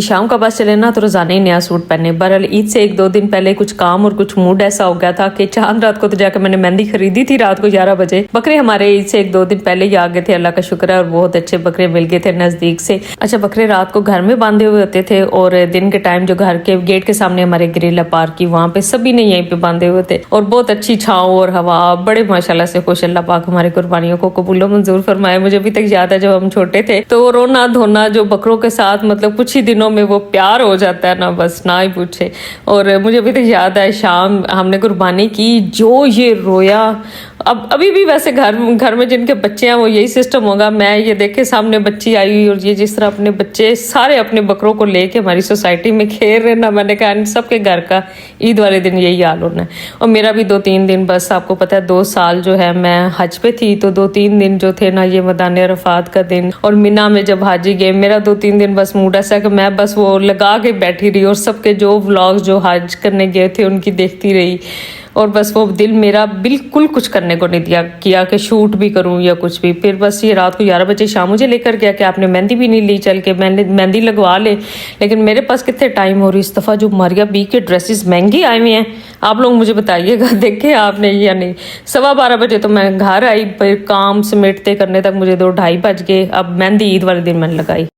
शाम का बस चले ना तो रोजाना ही नया सूट पहने। बहरहाल ईद से 1-2 दिन पहले कुछ काम और कुछ मूड ऐसा हो गया था कि चांद रात को तो जाकर मैंने मेहंदी खरीदी थी रात को 11 बजे। बकरे हमारे ईद से 1-2 दिन पहले ही आ गए थे, अल्लाह का शुक्र है, और बहुत अच्छे बकरे मिल गए थे नजदीक से। अच्छा, बकरे रात को घर में बांधे हुए होते थे और दिन के टाइम जो घर के गेट के सामने हमारे ग्रिल पार्क की, वहाँ पे सभी ने यहीं पे बांधे हुए थे और बहुत अच्छी छाँव और हवा, बड़े माशाल्लाह से खुश। अल्लाह पाक हमारी कुर्बानियों को कबूल मंजूर फरमाए। मुझे अभी तक याद है जब हम छोटे थे तो रोना धोना जो बकरों के साथ, मतलब कुछ ही दिनों में वो प्यार हो जाता है ना, बस ना ही पूछे। और मुझे अभी तक याद है शाम हमने कुर्बानी की, जो ये रोया। अब अभी भी वैसे घर में जिनके बच्चे हैं वो यही सिस्टम होगा। मैं ये देखे सामने बच्ची आई हुई और ये जिस तरह अपने बच्चे सारे अपने बकरों को लेके हमारी सोसाइटी में खेल रहे ना, मैंने कहा सबके घर का ईद वाले दिन यही हाल होना है। और मेरा भी 2-3 दिन, बस आपको पता है 2 साल जो है मैं हज पे थी, तो 2-3 दिन जो थे ना ये मैदान अरफात का दिन और मिना में जब हाजी गए, मेरा 2-3 दिन बस मूड ऐसा कि मैं बस वो लगा के बैठी रही और सबके जो व्लॉग्स जो हज करने गए थे उनकी देखती रही। और बस वो दिल मेरा बिल्कुल कुछ करने को नहीं दिया किया कि शूट भी करूं या कुछ भी। फिर बस ये रात को 11 बजे शाम मुझे लेकर गया कि आपने मेहंदी भी नहीं ली, चल के मेहंदी लगवा ले। लेकिन मेरे पास कितने टाइम हो रही, इस दफ़ा जो मारिया बी के ड्रेसेस महंगी आए हुए हैं, आप लोग मुझे बताइएगा देखे आपने या नहीं। 12:15 बजे तो मैं घर आई, फिर काम समेटते करने तक मुझे 2-2:30 बज गए। अब मेहंदी ईद वाले दिन मैंने लगाई।